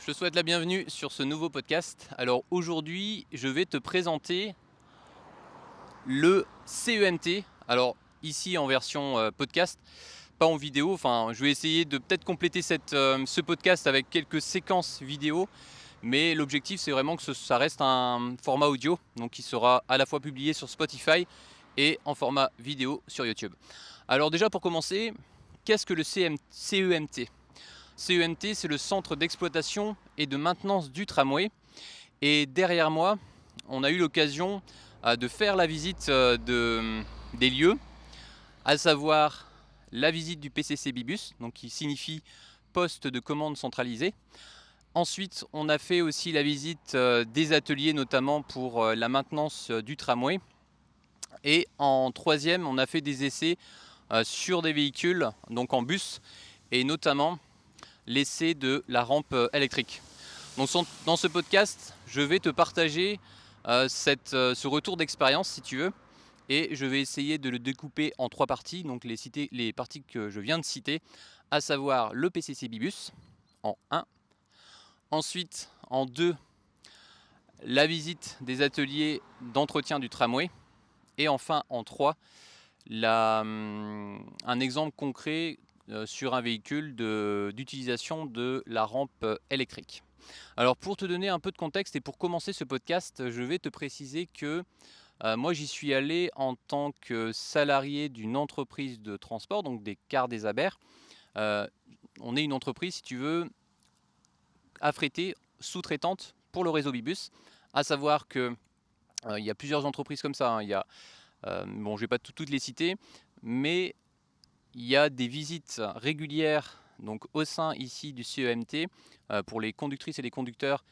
Je te souhaite la bienvenue sur ce nouveau podcast. Alors aujourd'hui, je vais te présenter le CEMT. Alors ici en version podcast, pas en vidéo. Enfin, je vais essayer de peut-être compléter ce podcast avec quelques séquences vidéo. Mais l'objectif, c'est vraiment que ça reste un format audio. Donc il sera à la fois publié sur Spotify et en format vidéo sur YouTube. Alors déjà pour commencer, qu'est-ce que le CEMT? CEMT, c'est le centre d'exploitation et de maintenance du tramway. Et derrière moi, on a eu l'occasion de faire la visite des lieux, à savoir la visite du PCC Bibus, donc qui signifie poste de commande centralisé. Ensuite, on a fait aussi la visite des ateliers, notamment pour la maintenance du tramway. Et en troisième, on a fait des essais sur des véhicules, donc en bus, et notamment l'essai de la rampe électrique. Donc dans ce podcast, je vais te partager ce retour d'expérience si tu veux, et je vais essayer de le découper en trois parties, donc les parties que je viens de citer, à savoir le PCC Bibus en 1, ensuite en 2, la visite des ateliers d'entretien du tramway, et enfin en 3, un exemple concret sur un véhicule d'utilisation de la rampe électrique. Alors pour te donner un peu de contexte et pour commencer ce podcast, je vais te préciser que moi j'y suis allé en tant que salarié d'une entreprise de transport, donc des Cars des Abers. On est une entreprise, si tu veux, affrétée, sous-traitante pour le réseau Bibus, à savoir que il y a plusieurs entreprises comme ça, hein. Il y a, bon, je ne vais pas toutes les citer, mais il y a des visites régulières donc au sein ici du CEMT pour les conductrices et les conducteurs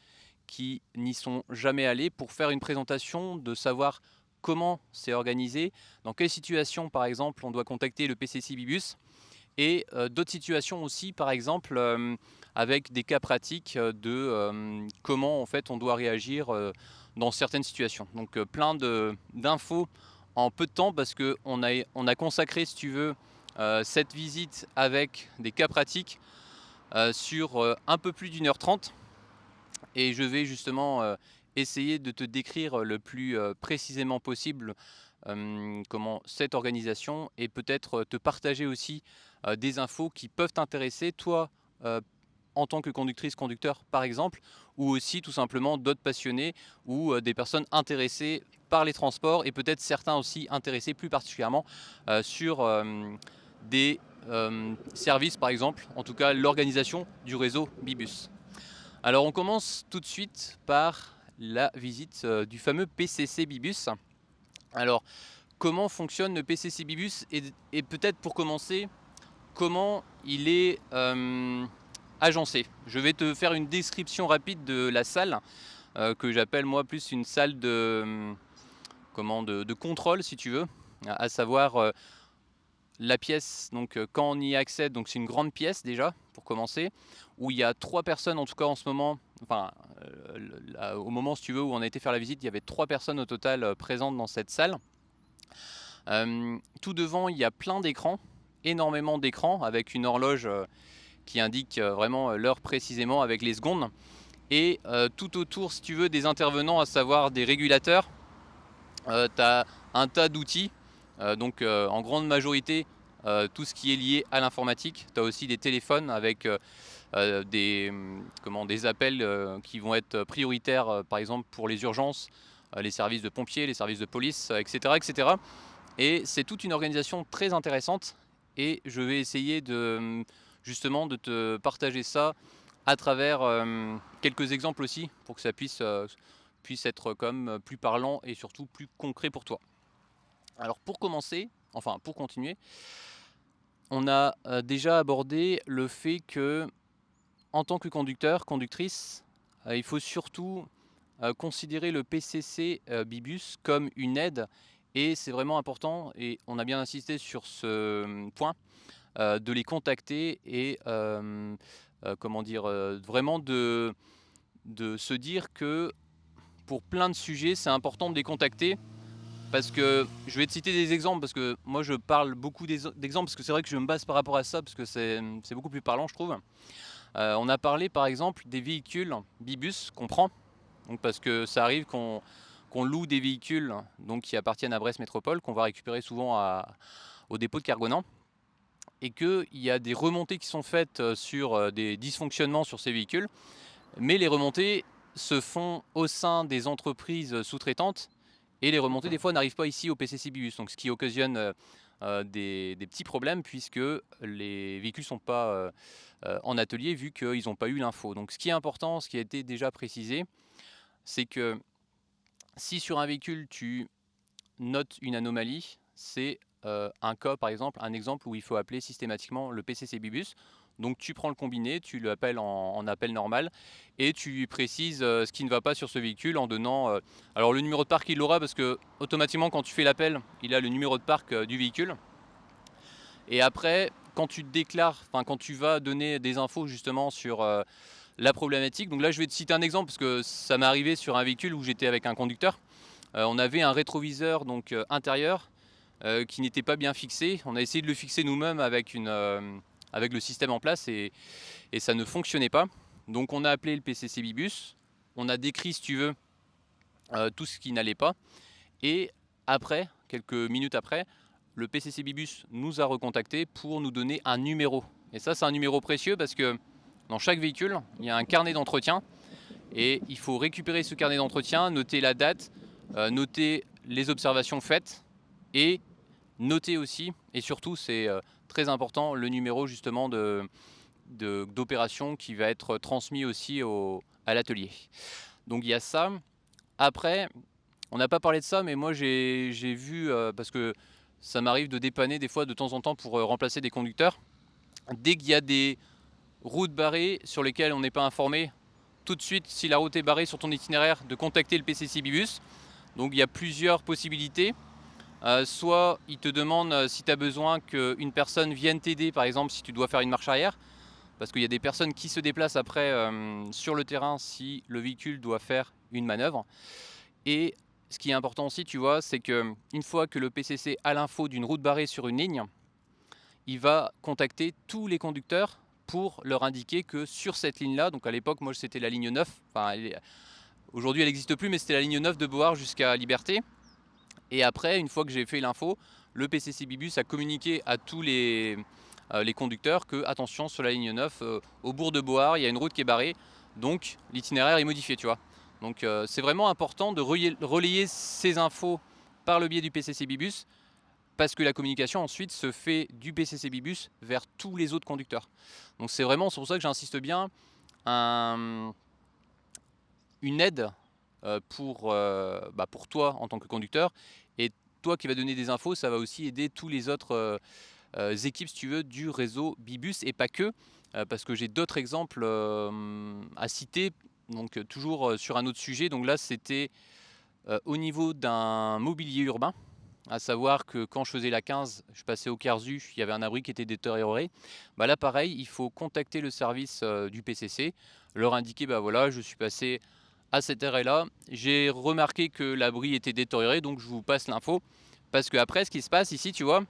qui n'y sont jamais allés, pour faire une présentation, de savoir comment c'est organisé, dans quelle situation par exemple on doit contacter le PCC Bibus, et d'autres situations aussi, par exemple avec des cas pratiques de comment en fait on doit réagir dans certaines situations. Donc plein d'infos en peu de temps, parce qu'on a consacré, si tu veux, cette visite avec des cas pratiques sur un peu plus d'1h30, et je vais justement essayer de te décrire le plus précisément possible comment cette organisation, et peut-être te partager aussi des infos qui peuvent t'intéresser, toi en tant que conductrice, conducteur par exemple, ou aussi tout simplement d'autres passionnés ou des personnes intéressées par les transports, et peut-être certains aussi intéressés plus particulièrement sur des services par exemple, en tout cas l'organisation du réseau Bibus. Alors on commence tout de suite par la visite du fameux PCC Bibus. Alors comment fonctionne le PCC Bibus, et peut-être pour commencer, comment il est agencé. Je vais te faire une description rapide de la salle, que j'appelle moi plus une salle de contrôle si tu veux, à savoir la pièce. Donc quand on y accède, donc c'est une grande pièce déjà pour commencer, où il y a 3 personnes en tout cas en ce moment, enfin au moment si tu veux où on a été faire la visite, il y avait 3 personnes au total présentes dans cette salle. Tout devant il y a plein d'écrans, énormément d'écrans, avec une horloge qui indique vraiment l'heure précisément avec les secondes, et tout autour si tu veux des intervenants, à savoir des régulateurs. Tu as un tas d'outils, donc en grande majorité tout ce qui est lié à l'informatique. Tu as aussi des téléphones avec des appels qui vont être prioritaires, par exemple pour les urgences, les services de pompiers, les services de police, etc., etc. Et c'est toute une organisation très intéressante, et je vais essayer justement de te partager ça à travers quelques exemples aussi, pour que ça puisse être comme plus parlant et surtout plus concret pour toi. Alors pour commencer, enfin pour continuer, on a déjà abordé le fait que en tant que conducteur, conductrice, il faut surtout considérer le PCC Bibus comme une aide, et c'est vraiment important, et on a bien insisté sur ce point, de les contacter, et comment dire, vraiment de se dire que pour plein de sujets, c'est important de les contacter. Parce que je vais te citer des exemples, parce que moi je parle beaucoup d'exemples, parce que c'est vrai que je me base par rapport à ça, parce que c'est beaucoup plus parlant je trouve. On a parlé par exemple des véhicules Bibus qu'on prend, donc parce que ça arrive qu'on loue des véhicules donc, qui appartiennent à Brest Métropole, qu'on va récupérer souvent au dépôt de Kergonan, et qu'il y a des remontées qui sont faites sur des dysfonctionnements sur ces véhicules, mais les remontées se font au sein des entreprises sous-traitantes, et les remontées des fois n'arrivent pas ici au PCC Bibus, donc ce qui occasionne des petits problèmes puisque les véhicules ne sont pas en atelier vu qu'ils n'ont pas eu l'info. Donc ce qui est important, ce qui a été déjà précisé, c'est que si sur un véhicule tu notes une anomalie, c'est un cas par exemple, un exemple où il faut appeler systématiquement le PCC Bibus. Donc tu prends le combiné, tu l'appelles en appel normal et tu lui précises ce qui ne va pas sur ce véhicule en donnant... alors le numéro de parc il l'aura parce que automatiquement quand tu fais l'appel, il a le numéro de parc du véhicule. Et après, quand tu te déclares, enfin quand tu vas donner des infos justement sur la problématique, donc là je vais te citer un exemple parce que ça m'est arrivé sur un véhicule où j'étais avec un conducteur. On avait un rétroviseur donc intérieur qui n'était pas bien fixé. On a essayé de le fixer nous-mêmes avec le système en place et ça ne fonctionnait pas. Donc on a appelé le PCC Bibus, on a décrit si tu veux tout ce qui n'allait pas et après, quelques minutes après, le PCC Bibus nous a recontacté pour nous donner un numéro. Et ça c'est un numéro précieux parce que dans chaque véhicule, il y a un carnet d'entretien et il faut récupérer ce carnet d'entretien, noter la date, noter les observations faites et noter aussi, et surtout c'est très important, le numéro justement d'opération qui va être transmis aussi à l'atelier. Donc il y a ça. Après, on n'a pas parlé de ça, mais moi j'ai vu, parce que ça m'arrive de dépanner des fois de temps en temps pour remplacer des conducteurs. Dès qu'il y a des routes barrées sur lesquelles on n'est pas informé, tout de suite, si la route est barrée sur ton itinéraire, de contacter le PCC Bibus. Donc il y a plusieurs possibilités. Soit il te demande si tu as besoin qu'une personne vienne t'aider, par exemple si tu dois faire une marche arrière, parce qu'il y a des personnes qui se déplacent après sur le terrain si le véhicule doit faire une manœuvre. Et ce qui est important aussi, tu vois, c'est qu'une fois que le PCC a l'info d'une route barrée sur une ligne, il va contacter tous les conducteurs pour leur indiquer que sur cette ligne-là, donc à l'époque, moi c'était la ligne 9, enfin aujourd'hui elle n'existe plus, mais c'était la ligne 9 de Beauhardt jusqu'à Liberté. Et après, une fois que j'ai fait l'info, le PCC Bibus a communiqué à tous les conducteurs que, attention, sur la ligne 9, au bourg de Beauhardt, il y a une route qui est barrée, donc l'itinéraire est modifié, tu vois. Donc c'est vraiment important de relayer ces infos par le biais du PCC Bibus, parce que la communication ensuite se fait du PCC Bibus vers tous les autres conducteurs. Donc c'est pour ça que j'insiste bien, une aide pour toi en tant que conducteur, et toi qui vas donner des infos, ça va aussi aider tous les autres équipes, si tu veux, du réseau Bibus, et pas que, parce que j'ai d'autres exemples à citer, donc toujours sur un autre sujet. Donc là c'était au niveau d'un mobilier urbain, à savoir que quand je faisais la 15, je passais au Carzu, il y avait un abri qui était détérioré. Bah là pareil, il faut contacter le service du PCC, leur indiquer bah voilà, je suis passé à cet arrêt-là, j'ai remarqué que l'abri était détérioré, donc je vous passe l'info. Parce que après, ce qui se passe ici, tu vois,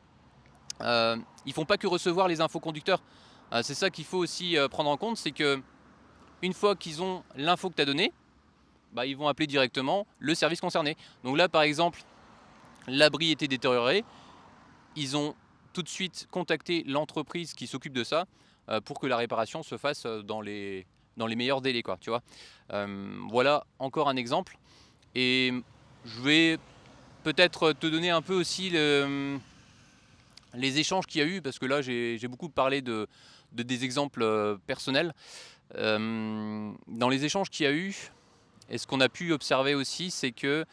ils font pas que recevoir les infos conducteurs. C'est ça qu'il faut aussi prendre en compte, c'est que une fois qu'ils ont l'info que tu as donnée, bah, ils vont appeler directement le service concerné. Donc là, par exemple, l'abri était détérioré, ils ont tout de suite contacté l'entreprise qui s'occupe de ça pour que la réparation se fasse dans les meilleurs délais, quoi, tu vois. Voilà encore un exemple. Et je vais peut-être te donner un peu aussi les échanges qu'il y a eu, parce que là j'ai beaucoup parlé de des exemples personnels. Dans les échanges qu'il y a eu, et ce qu'on a pu observer aussi, c'est que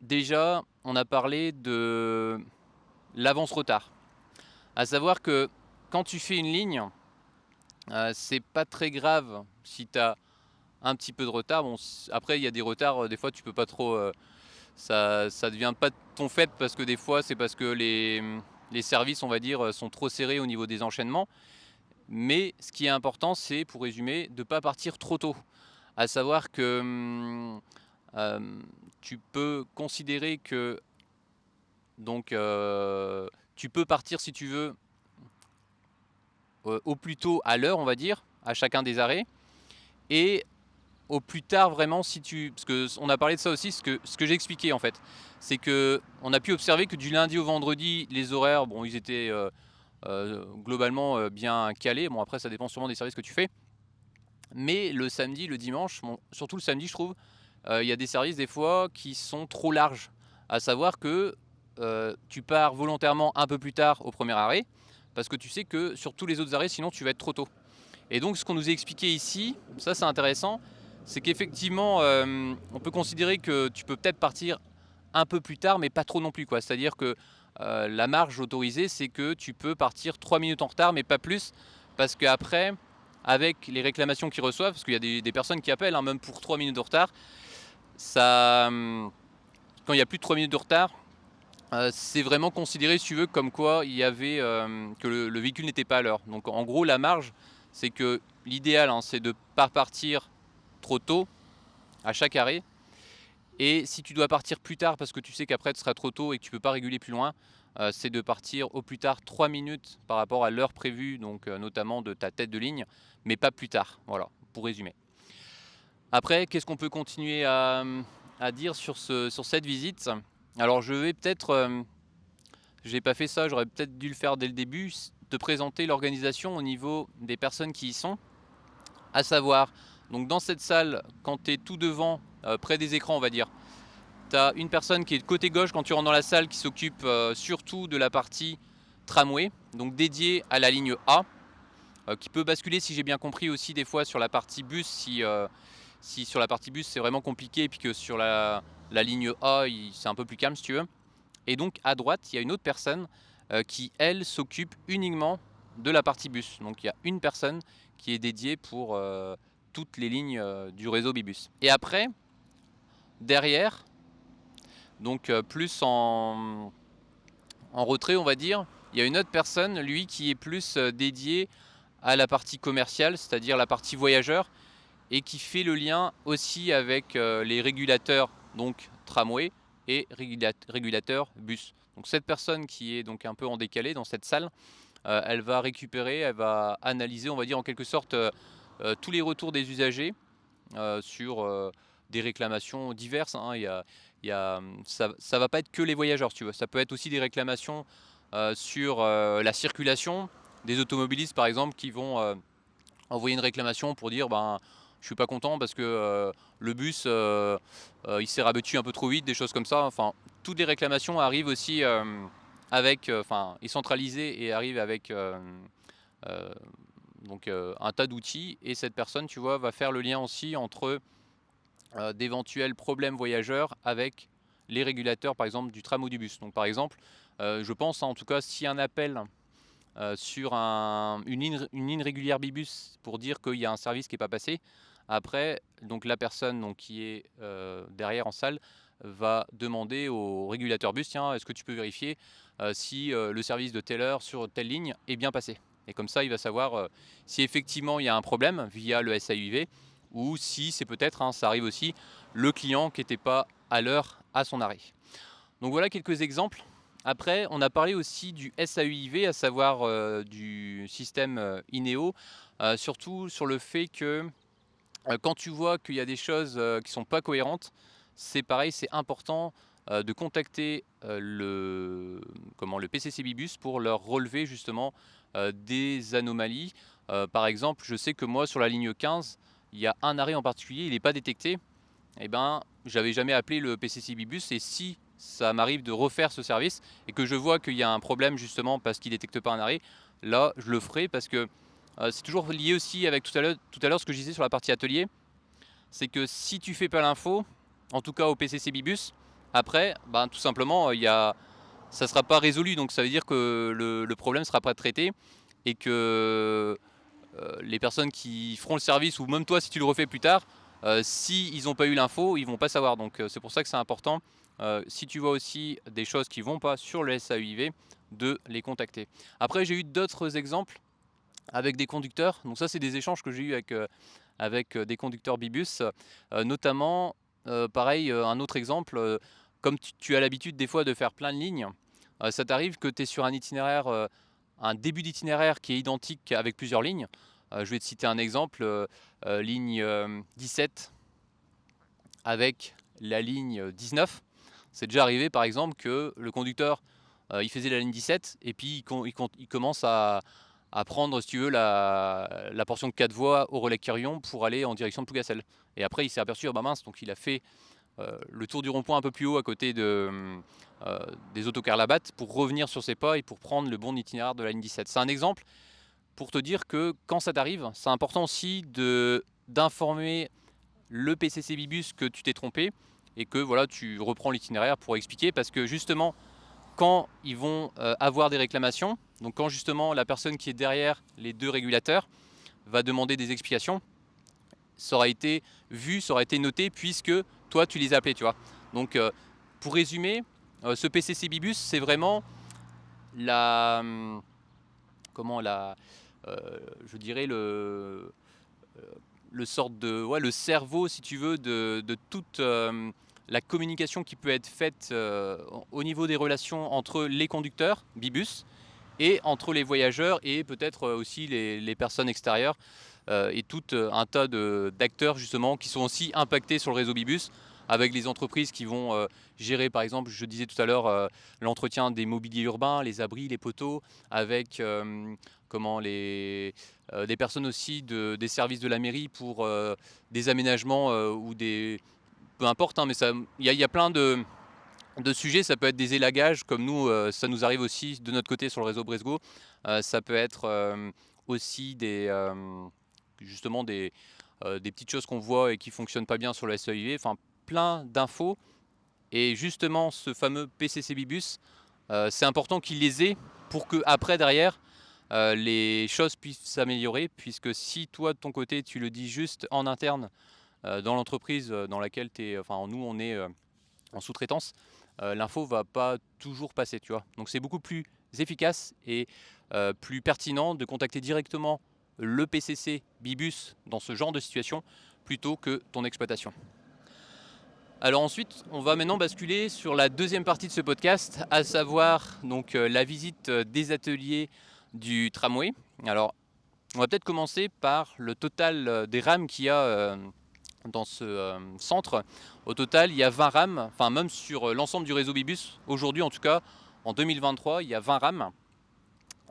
déjà on a parlé de l'avance-retard. À savoir que quand tu fais une ligne, c'est pas très grave si tu as un petit peu de retard. Bon, après il y a des retards, des fois tu peux pas trop, ça devient pas de ton fait, parce que des fois c'est parce que les services, on va dire, sont trop serrés au niveau des enchaînements. Mais ce qui est important, c'est, pour résumer, de ne pas partir trop tôt. À savoir que tu peux considérer que donc tu peux partir si tu veux au plus tôt à l'heure, on va dire, à chacun des arrêts. Et au plus tard vraiment, si tu, parce que on a parlé de ça aussi, ce que j'ai expliqué en fait, c'est que on a pu observer que du lundi au vendredi, les horaires, bon, ils étaient globalement bien calés. Bon, après ça dépend sûrement des services que tu fais, mais le samedi, le dimanche, bon, surtout le samedi, je trouve, il y a des services des fois qui sont trop larges. À savoir que tu pars volontairement un peu plus tard au premier arrêt, parce que tu sais que sur tous les autres arrêts, sinon tu vas être trop tôt. Et donc ce qu'on nous a expliqué ici, ça c'est intéressant, c'est qu'effectivement on peut considérer que tu peux peut-être partir un peu plus tard, mais pas trop non plus, quoi. C'est-à-dire que la marge autorisée, c'est que tu peux partir 3 minutes en retard, mais pas plus, parce qu'après, avec les réclamations qu'ils reçoivent, parce qu'il y a des personnes qui appellent, hein, même pour 3 minutes de retard, ça, quand il y a plus de 3 minutes de retard, c'est vraiment considéré, si tu veux, comme quoi il y avait que le véhicule n'était pas à l'heure. Donc en gros, la marge, c'est que l'idéal, hein, c'est de ne pas partir trop tôt à chaque arrêt. Et si tu dois partir plus tard parce que tu sais qu'après tu seras trop tôt et que tu ne peux pas réguler plus loin, c'est de partir au plus tard 3 minutes par rapport à l'heure prévue, donc notamment de ta tête de ligne, mais pas plus tard. Voilà, pour résumer. Après, qu'est-ce qu'on peut continuer à dire sur cette visite? Alors je vais peut-être, j'ai pas fait ça, j'aurais peut-être dû le faire dès le début, te présenter l'organisation au niveau des personnes qui y sont. À savoir, donc dans cette salle, quand tu es tout devant, près des écrans on va dire, tu as une personne qui est de côté gauche quand tu rentres dans la salle qui s'occupe surtout de la partie tramway, donc dédiée à la ligne A, qui peut basculer, si j'ai bien compris, aussi des fois sur la partie bus, si sur la partie bus c'est vraiment compliqué, et puis que sur la ligne A c'est un peu plus calme si tu veux. Et donc à droite il y a une autre personne qui elle s'occupe uniquement de la partie bus. Donc il y a une personne qui est dédiée pour toutes les lignes du réseau Bibus. Et après, derrière, donc plus en retrait on va dire, il y a une autre personne, lui, qui est plus dédié à la partie commerciale, c'est-à-dire la partie voyageur, et qui fait le lien aussi avec les régulateurs, donc tramway, et régulateurs bus. Donc cette personne qui est donc un peu en décalé dans cette salle, elle va récupérer, elle va analyser, on va dire en quelque sorte, tous les retours des usagers sur des réclamations diverses, hein. Ça va pas être que les voyageurs, tu vois. Ça peut être aussi des réclamations sur la circulation, des automobilistes par exemple qui vont envoyer une réclamation pour dire ben je suis pas content parce que le bus il s'est rabattu un peu trop vite, des choses comme ça. Enfin, toutes les réclamations arrivent aussi avec, enfin, est centralisé et arrive avec donc un tas d'outils, et cette personne, tu vois, va faire le lien aussi entre d'éventuels problèmes voyageurs avec les régulateurs, par exemple du tram ou du bus. Donc par exemple, je pense, hein, en tout cas, si un appel sur une ligne régulière Bibus pour dire qu'il y a un service qui n'est pas passé, après, donc la personne donc, qui est derrière en salle va demander au régulateur bus, tiens, est-ce que tu peux vérifier si le service de telle heure sur telle ligne est bien passé. Et comme ça, il va savoir si effectivement il y a un problème via le SAUV, ou si c'est peut-être, hein, ça arrive aussi, le client qui n'était pas à l'heure à son arrêt. Donc voilà quelques exemples. Après, on a parlé aussi du SAUIV, à savoir du système INEO, surtout sur le fait que quand tu vois qu'il y a des choses qui ne sont pas cohérentes, c'est pareil, c'est important de contacter le PCC Bibus pour leur relever justement des anomalies. Par exemple, je sais que moi sur la ligne 15, il y a un arrêt en particulier, il n'est pas détecté. Eh ben, j'avais jamais appelé le PCC Bibus, et si ça m'arrive de refaire ce service et que je vois qu'il y a un problème justement parce qu'il ne détecte pas un arrêt, là je le ferai, parce que c'est toujours lié aussi avec tout à l'heure ce que je disais sur la partie atelier, c'est que si tu fais pas l'info, en tout cas au PCC Bibus, après, ben, tout simplement, ça ne sera pas résolu, donc ça veut dire que le problème ne sera pas traité, et que les personnes qui feront le service, ou même toi si tu le refais plus tard, si ils n'ont pas eu l'info, ils vont pas savoir. Donc c'est pour ça que c'est important, si tu vois aussi des choses qui vont pas sur le SAUIV, de les contacter. Après, j'ai eu d'autres exemples avec des conducteurs. Donc ça, c'est des échanges que j'ai eu avec des conducteurs Bibus, notamment pareil, un autre exemple, comme tu as l'habitude des fois de faire plein de lignes, ça t'arrive que tu es sur un itinéraire, un début d'itinéraire qui est identique avec plusieurs lignes. Je vais te citer un exemple, ligne 17 avec la ligne 19. C'est déjà arrivé par exemple que le conducteur il faisait la ligne 17 et puis il commence à prendre, si tu veux, la portion de 4 voies au relais Quirion pour aller en direction de Plougastel. Et après il s'est aperçu, bah mince, donc il a fait le tour du rond-point un peu plus haut à côté des autocars Labatt pour revenir sur ses pas et pour prendre le bon itinéraire de la ligne 17. C'est un exemple pour te dire que quand ça t'arrive, c'est important aussi d'informer le PCC Bibus que tu t'es trompé et que voilà, tu reprends l'itinéraire pour expliquer, parce que justement quand ils vont avoir des réclamations, donc quand justement la personne qui est derrière les deux régulateurs va demander des explications, ça aura été vu, ça aura été noté puisque toi tu les as appelés, tu vois. Donc pour résumer, ce PCC Bibus c'est vraiment la comment la je dirais le sorte de le cerveau, si tu veux, de toute la communication qui peut être faite au niveau des relations entre les conducteurs Bibus et entre les voyageurs et peut-être aussi les personnes extérieures et tout un tas d'acteurs justement qui sont aussi impactés sur le réseau Bibus, avec les entreprises qui vont gérer, par exemple, je disais tout à l'heure, l'entretien des mobiliers urbains, les abris, les poteaux, avec des personnes aussi des services de la mairie pour des aménagements ou des... Peu importe, hein, mais il y a plein de sujets. Ça peut être des élagages, comme nous, ça nous arrive aussi de notre côté sur le réseau Bresgo. Ça peut être aussi justement des petites choses qu'on voit et qui fonctionnent pas bien sur le SEIV. Enfin, plein d'infos. Et justement, ce fameux PCC Bibus, c'est important qu'il les ait pour que après derrière, les choses puissent s'améliorer, puisque si toi de ton côté tu le dis juste en interne dans l'entreprise dans laquelle tu es, enfin nous on est en sous-traitance, l'info va pas toujours passer, tu vois. Donc c'est beaucoup plus efficace et plus pertinent de contacter directement le PCC Bibus dans ce genre de situation plutôt que ton exploitation. Alors ensuite, on va maintenant basculer sur la deuxième partie de ce podcast, à savoir donc la visite des ateliers du tramway. Alors, on va peut-être commencer par le total des rames qu'il y a dans ce centre. Au total, il y a 20 rames, enfin même sur l'ensemble du réseau Bibus. Aujourd'hui, en tout cas, en 2023, il y a 20 rames.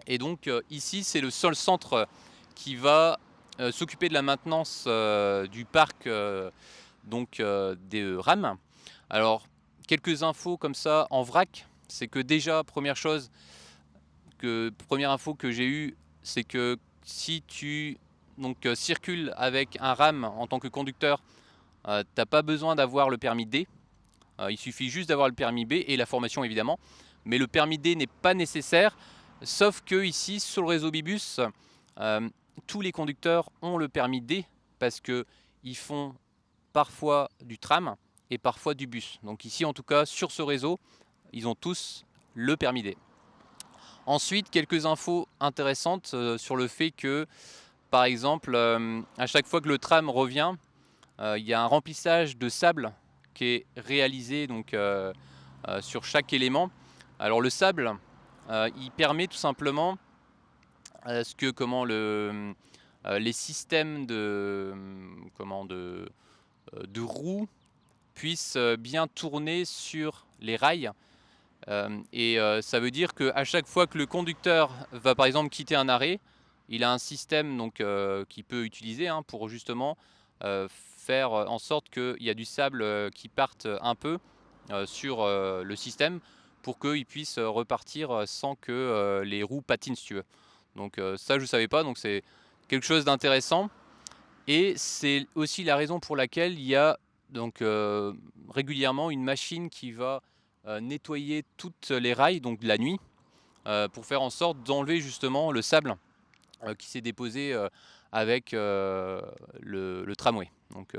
Et donc ici, c'est le seul centre qui va s'occuper de la maintenance du parc des rames. Alors, quelques infos comme ça en vrac, c'est que déjà, première info que j'ai eue, c'est que si tu circules avec un RAM en tant que conducteur, t'as pas besoin d'avoir le permis D. Il suffit juste d'avoir le permis B et la formation évidemment. Mais le permis D n'est pas nécessaire, sauf que ici, sur le réseau Bibus, tous les conducteurs ont le permis D parce qu'ils font parfois du tram et parfois du bus. Donc ici, en tout cas, sur ce réseau, ils ont tous le permis D. Ensuite, quelques infos intéressantes sur le fait que, par exemple, à chaque fois que le tram revient, il y a un remplissage de sable qui est réalisé donc, sur chaque élément. Alors le sable, il permet tout simplement à ce que les systèmes de roues puissent bien tourner sur les rails. Ça veut dire qu'à chaque fois que le conducteur va par exemple quitter un arrêt, il a un système qu'il peut utiliser pour justement faire en sorte qu'il y a du sable qui parte un peu sur le système pour qu'il puisse repartir sans que les roues patinent, si tu veux. Donc ça je ne savais pas, donc c'est quelque chose d'intéressant. Et c'est aussi la raison pour laquelle il y a donc régulièrement une machine qui va nettoyer toutes les rails donc la nuit pour faire en sorte d'enlever justement le sable qui s'est déposé avec le tramway. Donc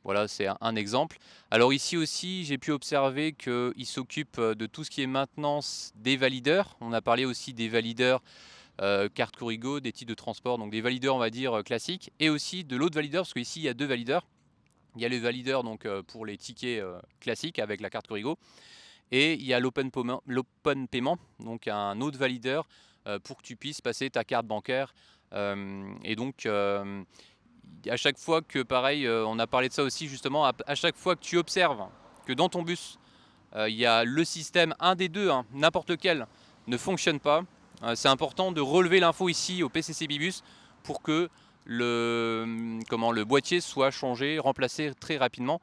voilà, c'est un exemple. Alors ici aussi, j'ai pu observer qu'il s'occupe de tout ce qui est maintenance des valideurs. On a parlé aussi des valideurs carte Corrigo, des types de transport, donc des valideurs on va dire classiques, et aussi de l'autre valideur, parce qu'ici il y a deux valideurs. Il y a le valideur donc, pour les tickets classiques avec la carte Corrigo, et il y a l'open payment, donc un autre valideur pour que tu puisses passer ta carte bancaire Et donc à chaque fois que, pareil, on a parlé de ça aussi justement, à chaque fois que tu observes que dans ton bus, il y a le système, un des deux, hein, n'importe lequel, ne fonctionne pas, c'est important de relever l'info ici au PCC Bibus pour que le boîtier soit changé, remplacé très rapidement,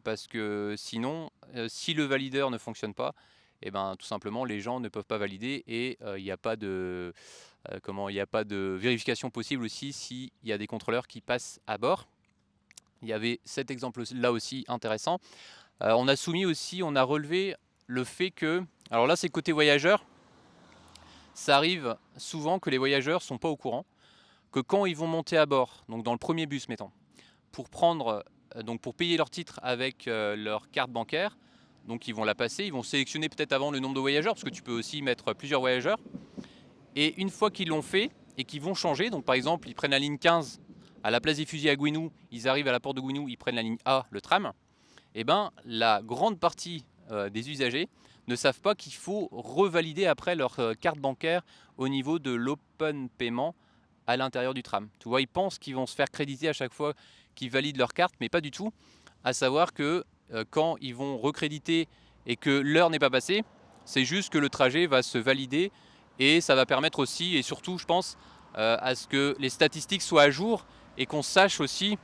parce que sinon, si le valideur ne fonctionne pas, et ben, tout simplement les gens ne peuvent pas valider et il n'y a pas de il n'y a pas de vérification possible aussi s'il y a des contrôleurs qui passent à bord. Il y avait cet exemple là aussi intéressant. On a soumis aussi, on a relevé le fait que, alors là c'est côté voyageurs, ça arrive souvent que les voyageurs ne sont pas au courant, que quand ils vont monter à bord, donc dans le premier bus mettons, pour prendre, donc pour payer leur titre avec leur carte bancaire, donc ils vont la passer, ils vont sélectionner peut-être avant le nombre de voyageurs, parce que tu peux aussi mettre plusieurs voyageurs, et une fois qu'ils l'ont fait et qu'ils vont changer, donc par exemple ils prennent la ligne 15 à la place des fusils à Gouinou, ils arrivent à la porte de Gouinou, ils prennent la ligne A, le tram, et ben la grande partie des usagers ne savent pas qu'il faut revalider après leur carte bancaire au niveau de l'open paiement à l'intérieur du tram. Tu vois, ils pensent qu'ils vont se faire créditer à chaque fois qu'ils valident leur carte, mais pas du tout. À savoir que quand ils vont recréditer et que l'heure n'est pas passée, c'est juste que le trajet va se valider et ça va permettre aussi, et surtout je pense, à ce que les statistiques soient à jour et qu'on sache aussi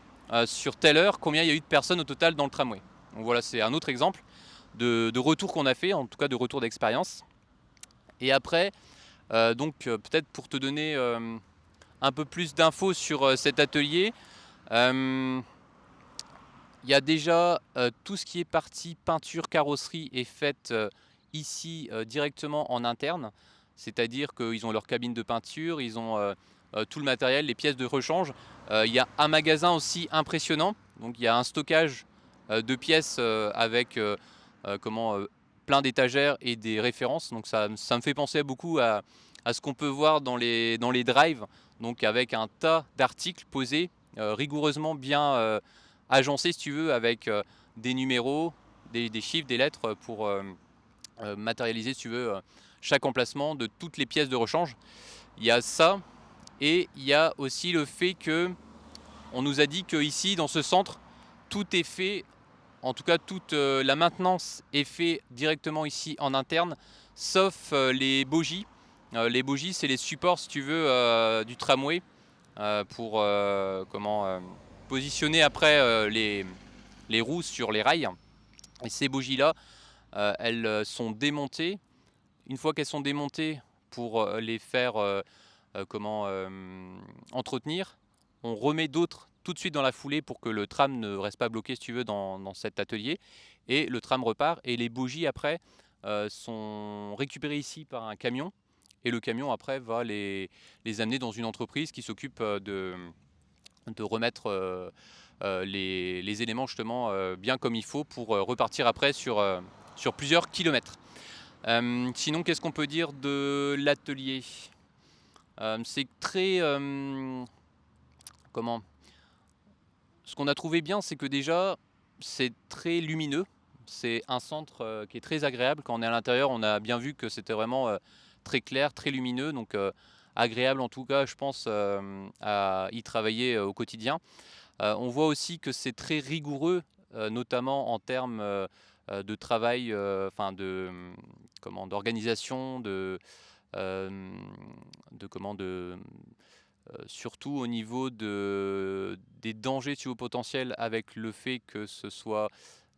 sur telle heure combien il y a eu de personnes au total dans le tramway. Donc voilà, c'est un autre exemple de retour qu'on a fait, en tout cas de retour d'expérience. Et après, peut-être pour te donner un peu plus d'infos sur cet atelier, il y a déjà tout ce qui est partie peinture, carrosserie est faite ici directement en interne, c'est-à-dire qu'ils ont leur cabine de peinture, ils ont tout le matériel, les pièces de rechange. Il y a un magasin aussi impressionnant, donc il y a un stockage de pièces avec plein d'étagères et des références. Donc ça me fait penser beaucoup à ce qu'on peut voir dans les drives, donc avec un tas d'articles posés rigoureusement bien agencés si tu veux, avec des numéros, des chiffres, des lettres pour matérialiser si tu veux chaque emplacement de toutes les pièces de rechange. Il y a ça, et il y a aussi le fait que on nous a dit que ici dans ce centre tout est fait, en tout cas toute la maintenance est faite directement ici en interne, sauf les bogies. Les bogies, c'est les supports si tu veux du tramway pour positionner après les roues sur les rails. Et ces bogies là elles sont démontées. Une fois qu'elles sont démontées, pour les faire entretenir, on remet d'autres tout de suite dans la foulée pour que le tram ne reste pas bloqué si tu veux dans cet atelier, et le tram repart et les bogies après sont récupérées ici par un camion, et le camion après va les amener dans une entreprise qui s'occupe de remettre les éléments justement bien comme il faut pour repartir après sur plusieurs kilomètres. Sinon, qu'est-ce qu'on peut dire de l'atelier? C'est très ce qu'on a trouvé bien, c'est que déjà c'est très lumineux, c'est un centre qui est très agréable. Quand on est à l'intérieur, on a bien vu que c'était vraiment très clair, très lumineux, donc agréable en tout cas je pense à y travailler au quotidien. On voit aussi que c'est très rigoureux, notamment en termes de travail, d'organisation, surtout au niveau des dangers potentiels, avec le fait que ce soit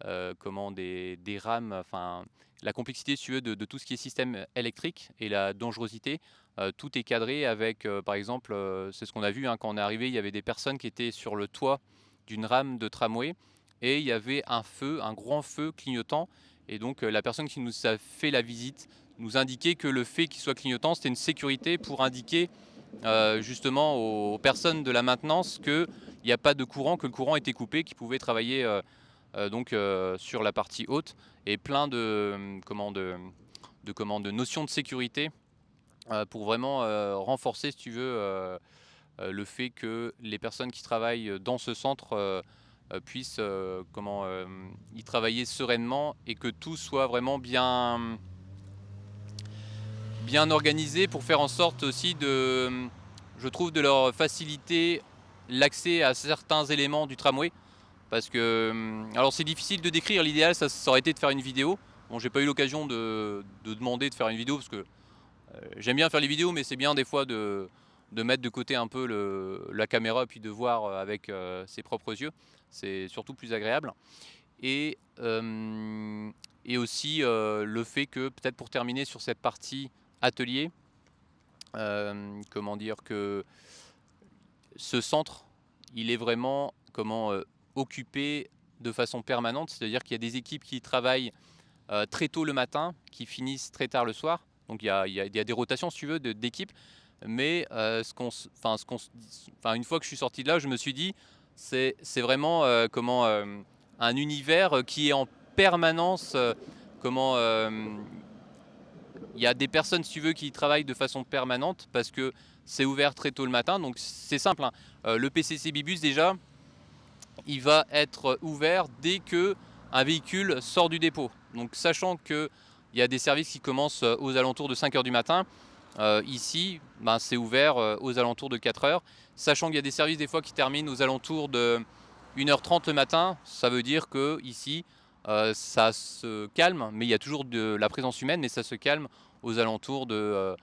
des rames, la complexité si tu veux, de tout ce qui est système électrique et la dangerosité. Tout est cadré avec, par exemple, c'est ce qu'on a vu quand on est arrivé, il y avait des personnes qui étaient sur le toit d'une rame de tramway et il y avait un feu, un grand feu clignotant, et donc la personne qui nous a fait la visite nous indiquait que le fait qu'il soit clignotant, c'était une sécurité pour indiquer justement aux personnes de la maintenance qu'il n'y a pas de courant, que le courant était coupé, qu'ils pouvaient travailler sur la partie haute, et plein de notions de sécurité pour vraiment renforcer, si tu veux, le fait que les personnes qui travaillent dans ce centre puissent y travailler sereinement, et que tout soit vraiment bien organisé pour faire en sorte aussi je trouve de leur faciliter l'accès à certains éléments du tramway. Parce que, alors c'est difficile de décrire, l'idéal ça aurait été de faire une vidéo. Bon, j'ai pas eu l'occasion de demander de faire une vidéo parce que j'aime bien faire les vidéos, mais c'est bien des fois de mettre de côté un peu la caméra et puis de voir avec ses propres yeux. C'est surtout plus agréable. Et, et aussi le fait que, peut-être pour terminer sur cette partie atelier, comment dire, que ce centre, il est vraiment occupé de façon permanente, c'est-à-dire qu'il y a des équipes qui travaillent très tôt le matin, qui finissent très tard le soir. Donc il y a des rotations, si tu veux, d'équipes. Mais une fois que je suis sorti de là, je me suis dit, c'est vraiment un univers qui est en permanence. Il y a des personnes, si tu veux, qui travaillent de façon permanente parce que c'est ouvert très tôt le matin. Donc c'est simple, hein. Le PCC Bibus, déjà, il va être ouvert dès que un véhicule sort du dépôt. Donc sachant qu'il y a des services qui commencent aux alentours de 5 h du matin, ici c'est ouvert aux alentours de 4 h. Sachant qu'il y a des services des fois qui terminent aux alentours de 1 h 30 le matin, ça veut dire que ici ça se calme, mais il y a toujours de la présence humaine, mais ça se calme aux alentours de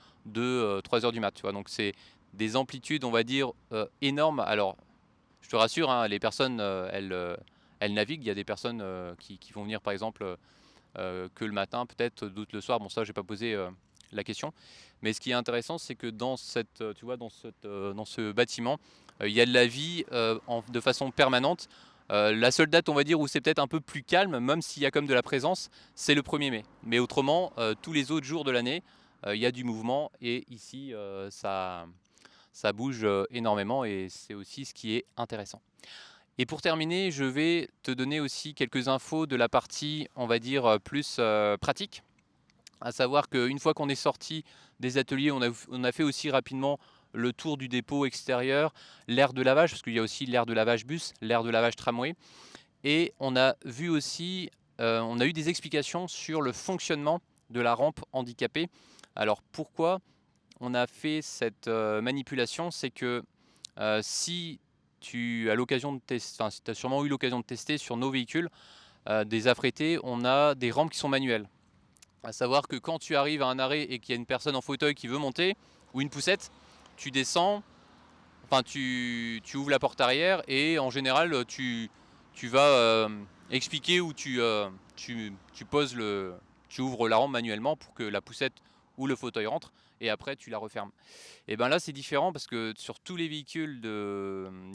3 h du mat. Tu vois. Donc c'est des amplitudes, on va dire, énormes. Alors je te rassure, hein, les personnes, elles naviguent. Il y a des personnes qui vont venir, par exemple, que le matin, peut-être d'autres le soir. Bon, ça, j'ai pas posé la question. Mais ce qui est intéressant, c'est que dans dans ce bâtiment, il y a de la vie de façon permanente. La seule date, on va dire, où c'est peut-être un peu plus calme, même s'il y a comme de la présence, c'est le 1er mai. Mais autrement, tous les autres jours de l'année, il y a du mouvement. Et ici, ça bouge énormément et c'est aussi ce qui est intéressant. Et pour terminer, je vais te donner aussi quelques infos de la partie, on va dire, plus pratique. À savoir qu'une fois qu'on est sorti des ateliers, on a fait aussi rapidement le tour du dépôt extérieur, l'aire de lavage, parce qu'il y a aussi l'aire de lavage bus, l'aire de lavage tramway. Et on a vu aussi, on a eu des explications sur le fonctionnement de la rampe handicapée. Alors pourquoi on a fait cette manipulation? C'est que si tu as l'occasion de tester, enfin, si tu as sûrement eu l'occasion de tester sur nos véhicules, des affrétés, on a des rampes qui sont manuelles. À savoir que quand tu arrives à un arrêt et qu'il y a une personne en fauteuil qui veut monter, ou une poussette, tu descends, enfin tu ouvres la porte arrière et en général tu vas expliquer où tu poses tu ouvres la rampe manuellement pour que la poussette ou le fauteuil rentre et après tu la refermes. Et bien là c'est différent parce que sur tous les véhicules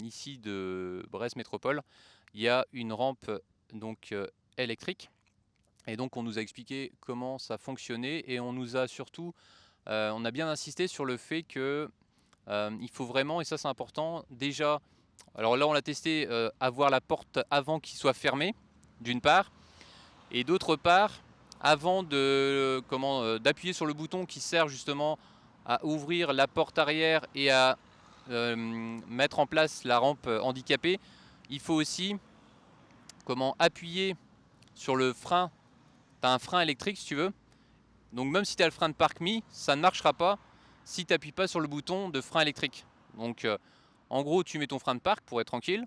ici de Brest Métropole, il y a une rampe donc électrique. Et donc on nous a expliqué comment ça fonctionnait et on nous a surtout, on a bien insisté sur le fait que il faut vraiment, et ça c'est important, déjà, alors là on l'a testé, avoir la porte avant qu'il soit fermé, d'une part, et d'autre part, avant d'appuyer sur le bouton qui sert justement à ouvrir la porte arrière et à mettre en place la rampe handicapée, il faut aussi appuyer sur le frein. Tu as un frein électrique si tu veux, donc même si tu as le frein de Park Me, ça ne marchera pas si tu n'appuies pas sur le bouton de frein électrique. Donc en gros tu mets ton frein de parc pour être tranquille,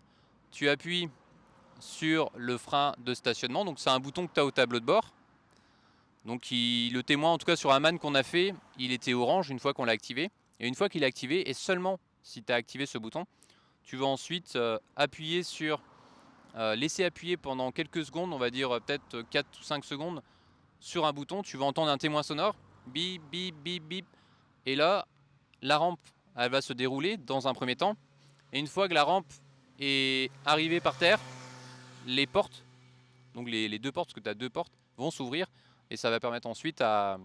tu appuies sur le frein de stationnement, donc c'est un bouton que tu as au tableau de bord. Donc le témoin, en tout cas sur un man qu'on a fait, il était orange une fois qu'on l'a activé. Et une fois qu'il est activé, et seulement si tu as activé ce bouton, tu vas ensuite appuyer sur, laisser appuyer pendant quelques secondes, on va dire peut-être 4 ou 5 secondes, sur un bouton. Tu vas entendre un témoin sonore, bip, bip, bip, bip. Et là, la rampe, elle va se dérouler dans un premier temps. Et une fois que la rampe est arrivée par terre, les portes, donc les deux portes, parce que tu as deux portes, vont s'ouvrir et ça va permettre ensuite à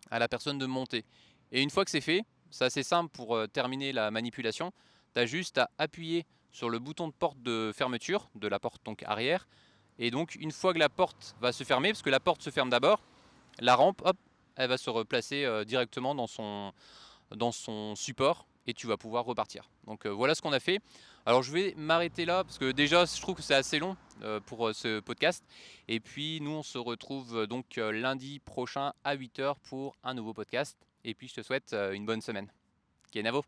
la personne de monter. Et une fois que c'est fait, c'est assez simple pour terminer la manipulation. Tu as juste à appuyer sur le bouton de porte de fermeture de la porte donc arrière. Et donc une fois que la porte va se fermer, parce que la porte se ferme d'abord, la rampe, hop, elle va se replacer directement dans son support et tu vas pouvoir repartir. Donc voilà ce qu'on a fait. Alors je vais m'arrêter là parce que déjà je trouve que c'est assez long pour ce podcast. Et puis nous on se retrouve donc lundi prochain à 8 h pour un nouveau podcast. Et puis je te souhaite une bonne semaine. Kenavo.